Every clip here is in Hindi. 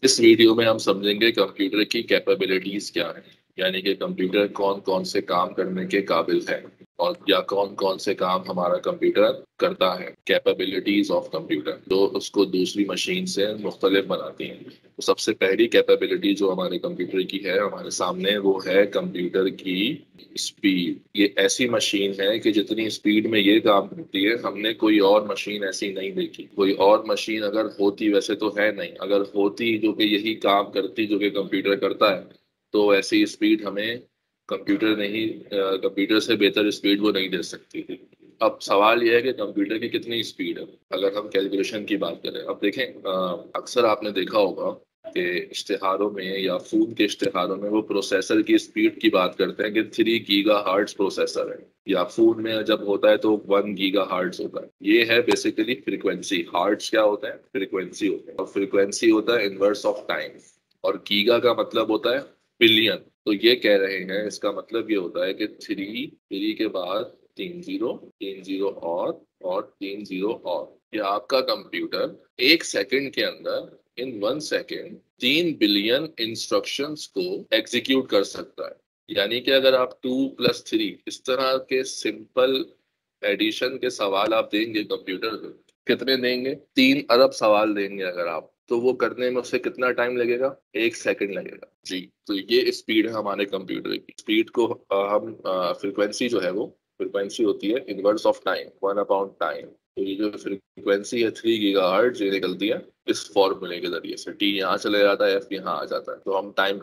इस वीडियो में हम समझेंगे कंप्यूटर की कैपेबिलिटीज क्या है, यानी कि कंप्यूटर कौन कौन से काम करने के काबिल है और या कौन कौन से काम हमारा कंप्यूटर करता है। कैपेबिलिटीज ऑफ कंप्यूटर जो उसको दूसरी मशीन से मुख्तलिफ बनाती हैं। तो सबसे पहली कैपेबिलिटी जो हमारे कंप्यूटर की है हमारे सामने, वो है कंप्यूटर की स्पीड। ये ऐसी मशीन है कि जितनी स्पीड में ये काम करती है हमने कोई और मशीन ऐसी नहीं देखी। कोई और मशीन अगर होती, वैसे तो है नहीं, अगर होती जो कि यही काम करती जो कि कंप्यूटर करता है, तो ऐसी स्पीड हमें कंप्यूटर नहीं, कंप्यूटर से बेहतर स्पीड वो नहीं दे सकती थी। अब सवाल यह है कि कंप्यूटर की कितनी स्पीड है अगर हम कैलकुलेशन की बात करें। अब देखें, अक्सर आपने देखा होगा कि इश्तिहारों में या फोन के इश्तिहारों में वो प्रोसेसर की स्पीड की बात करते हैं कि 3 गीगा हर्ट्ज प्रोसेसर है, या फोन में जब होता है तो 1 गीगा हर्ट्ज होता है। ये है बेसिकली फ्रीक्वेंसी। हर्ट्ज क्या होता है? फ्रीक्वेंसी होता है, और फ्रीक्वेंसी होता है इनवर्स ऑफ टाइम। और गीगा का मतलब होता है बिलियन। तो ये कह रहे हैं, इसका मतलब ये होता है कि थ्री थ्री के बाद 3 जीरो, 3 जीरो और 3 जीरो और। ये आपका कंप्यूटर 1 सेकंड के अंदर, इन 1 सेकंड, 3 बिलियन इंस्ट्रक्शंस को एग्जीक्यूट कर सकता है। यानी कि अगर आप 2+3 इस तरह के सिंपल एडिशन के सवाल आप देंगे कंप्यूटर को, कितने देंगे? 3 अरब सवाल देंगे अगर आप, तो वो करने में उससे कितना टाइम लगेगा? 1 सेकंड लगेगा जी। तो ये स्पीड है हमारे कंप्यूटर की। स्पीड को हम फ्रिक्वेंसी जो है वो फ्रिक्वेंसी होती है इनवर्स ऑफ टाइम, 1/टाइम। तो ये जो फ्रिक्वेंसी है 3 गीगा हर्ट्ज, ये निकलती है इस फॉर्मूले के जरिए से। टी यहाँ चले जाता है, एफ यहाँ आ जाता है, तो हम टाइम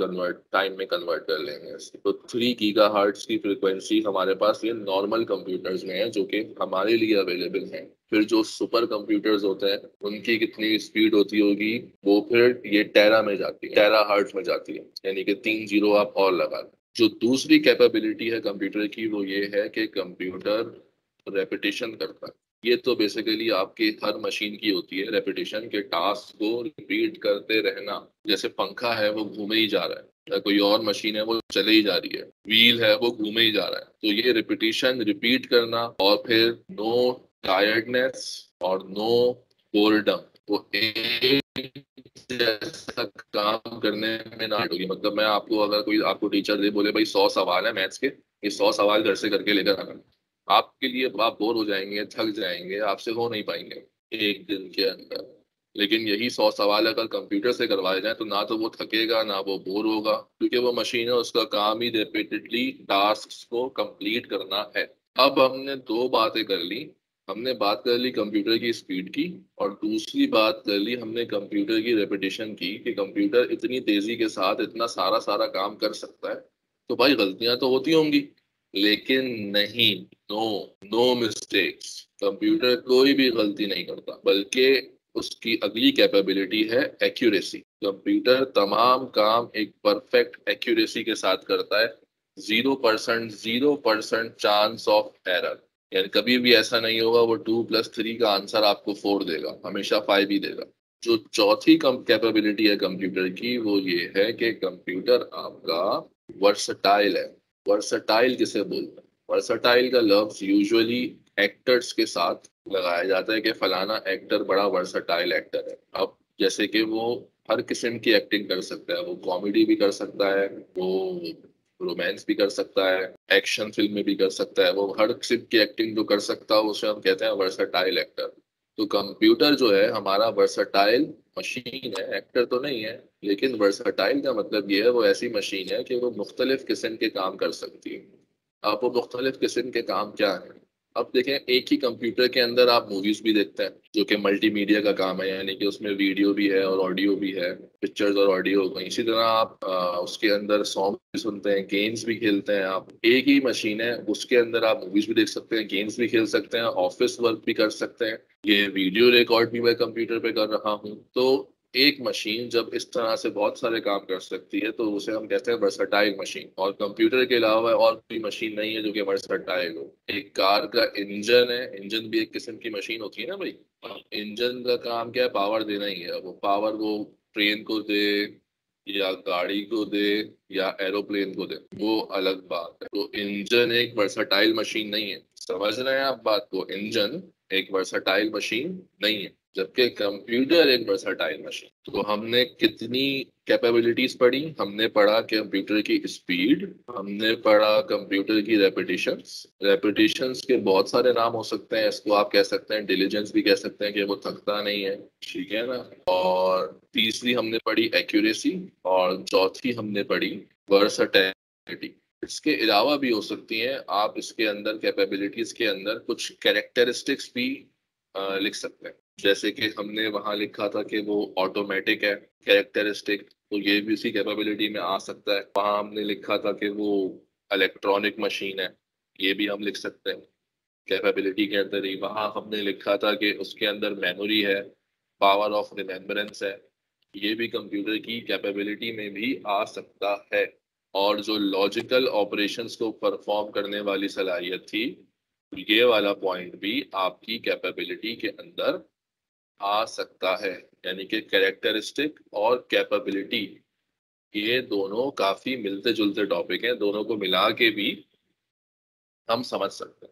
में कन्वर्ट कर लेंगे इसे। तो 3 गीगा हर्ट्ज की फ्रिक्वेंसी हमारे पास ये नॉर्मल कंप्यूटर्स में है जो कि हमारे लिए अवेलेबल है। फिर जो सुपर कंप्यूटर्स होते हैं उनकी कितनी स्पीड होती होगी, वो फिर ये टेरा में जाती है, टेरा हर्ट्ज में जाती है, यानी कि 3 जीरो आप और लगा दें। जो दूसरी कैपेबिलिटी है कंप्यूटर की, वो ये है कि कंप्यूटर रेपिटेशन करता है। ये तो बेसिकली आपके हर मशीन की होती है, रेपिटेशन के टास्क को रिपीट करते रहना। जैसे पंखा है वो घूमे ही जा रहा है, या कोई और मशीन है वो चले ही जा रही है, व्हील है वो घूमे ही जा रहा है। तो ये रिपीटिशन, रिपीट करना, और फिर नो टायर्डनेस और नो बोर्डम, वो एक जैसा काम करने में ना होगी। मतलब मैं आपको, अगर कोई आपको टीचर दे बोले भाई 100 सवाल है मैथ्स के, ये 100 सवाल घर से करके लेकर आना, आपके लिए आप बोर हो जाएंगे, थक जाएंगे, आपसे हो नहीं पाएंगे एक दिन के अंदर। लेकिन यही 100 सवाल अगर कंप्यूटर से करवाए जाए तो ना तो वो थकेगा ना वो बोर होगा, क्योंकि वो मशीन है, उसका काम ही रिपीटेडली टास्क को कंप्लीट करना है। अब हमने दो बातें कर ली। हमने बात कर ली कंप्यूटर की स्पीड की, और दूसरी बात कर ली हमने कंप्यूटर की रेपिटेशन की, कि कंप्यूटर इतनी तेजी के साथ इतना सारा सारा काम कर सकता है, तो भाई गलतियां तो होती होंगी। लेकिन नहीं, नो, नो मिस्टेक्स। कंप्यूटर कोई भी गलती नहीं करता, बल्कि उसकी अगली कैपेबिलिटी है एक्यूरेसी। कंप्यूटर तमाम काम एक परफेक्ट एक्यूरेसी के साथ करता है। 0%, 0% चांस ऑफ एरर। यानी कभी भी ऐसा नहीं होगा वो 2+3 का आंसर आपको 4 देगा, हमेशा 5 ही देगा। जो चौथी कैपेबिलिटी है कंप्यूटर की, वो ये है कि कंप्यूटर आपका वर्सटाइल है। वर्सटाइल किसे बोलते हैं? वर्सटाइल का लफ्ज यूजुअली एक्टर्स के साथ लगाया जाता है कि फलाना एक्टर बड़ा वर्सटाइल एक्टर है। अब जैसे कि वो हर किस्म की एक्टिंग कर सकता है, वो कॉमेडी भी कर सकता है, वो रोमांस भी कर सकता है, एक्शन फिल्म में भी कर सकता है, वो हर किस्म की एक्टिंग जो कर सकता है उसे हम कहते हैं वर्सटाइल एक्टर। तो कंप्यूटर जो है हमारा वर्सटाइल मशीन है, एक्टर तो नहीं है। लेकिन वर्सटाइल का मतलब ये है, वो ऐसी मशीन है कि वो मुख्तलिफ किस्म के काम कर सकती है। अब वो मुख्तलिफ किस्म के काम क्या है? अब देखें, एक ही कंप्यूटर के अंदर आप मूवीज भी देखते हैं, जो कि मल्टीमीडिया का काम है, यानी कि उसमें वीडियो भी है और ऑडियो भी है, पिक्चर्स और ऑडियो। इसी तरह आप उसके अंदर सॉन्ग भी सुनते हैं, गेम्स भी खेलते हैं। आप एक ही मशीन है, उसके अंदर आप मूवीज भी देख सकते हैं, गेम्स भी खेल सकते हैं, ऑफिस वर्क भी कर सकते हैं, ये वीडियो रिकॉर्ड भी मैं कंप्यूटर पे कर रहा हूँ। तो एक मशीन जब इस तरह से बहुत सारे काम कर सकती है तो उसे हम कहते हैं वर्सटाइल मशीन। और कंप्यूटर के अलावा और कोई मशीन नहीं है जो कि वर्सटाइल हो। एक कार का इंजन है, इंजन भी एक किस्म की मशीन होती है ना भाई। इंजन का काम क्या है? पावर देना ही है। वो पावर वो ट्रेन को दे, या गाड़ी को दे, या एरोप्लेन को दे, वो अलग बात है। तो इंजन एक वर्सटाइल मशीन नहीं है। समझ रहे हैं आप बात को? इंजन एक वर्सटाइल मशीन नहीं है। जबकि कंप्यूटर एक वर्सटाइल मशीन। तो हमने कितनी कैपेबिलिटीज पढ़ी? हमने पढ़ा कंप्यूटर की स्पीड, हमने पढ़ा कंप्यूटर की रेपिटेशंस। रेपिटेशंस के बहुत सारे नाम हो सकते हैं, इसको आप कह सकते हैं डिलीजेंस भी कह सकते हैं कि वो थकता नहीं है, ठीक है ना। और तीसरी हमने पढ़ी एक्यूरेसी, और चौथी हमने पढ़ी वर्सटैलिटी। इसके अलावा भी हो सकती हैं, आप इसके अंदर कैपेबिलिटीज के अंदर कुछ कैरेक्टरिस्टिक्स भी लिख सकते हैं। जैसे कि हमने वहां लिखा था कि वो ऑटोमेटिक है, कैरेक्टरिस्टिक, तो ये भी उसी कैपेबिलिटी में आ सकता है। वहां हमने लिखा था कि वो इलेक्ट्रॉनिक मशीन है, ये भी हम लिख सकते हैं कैपेबिलिटी के अंदर ही। वहां हमने लिखा था कि उसके अंदर मेमोरी है, पावर ऑफ रिमेम्बरेंस है, ये भी कंप्यूटर की कैपेबिलिटी में भी आ सकता है। और जो लॉजिकल ऑपरेशंस को परफॉर्म करने वाली सलाहियत थी, ये वाला पॉइंट भी आपकी कैपेबिलिटी के अंदर आ सकता है। यानी कि कैरेक्टरिस्टिक और कैपेबिलिटी, ये दोनों काफी मिलते जुलते टॉपिक हैं, दोनों को मिला के भी हम समझ सकते हैं।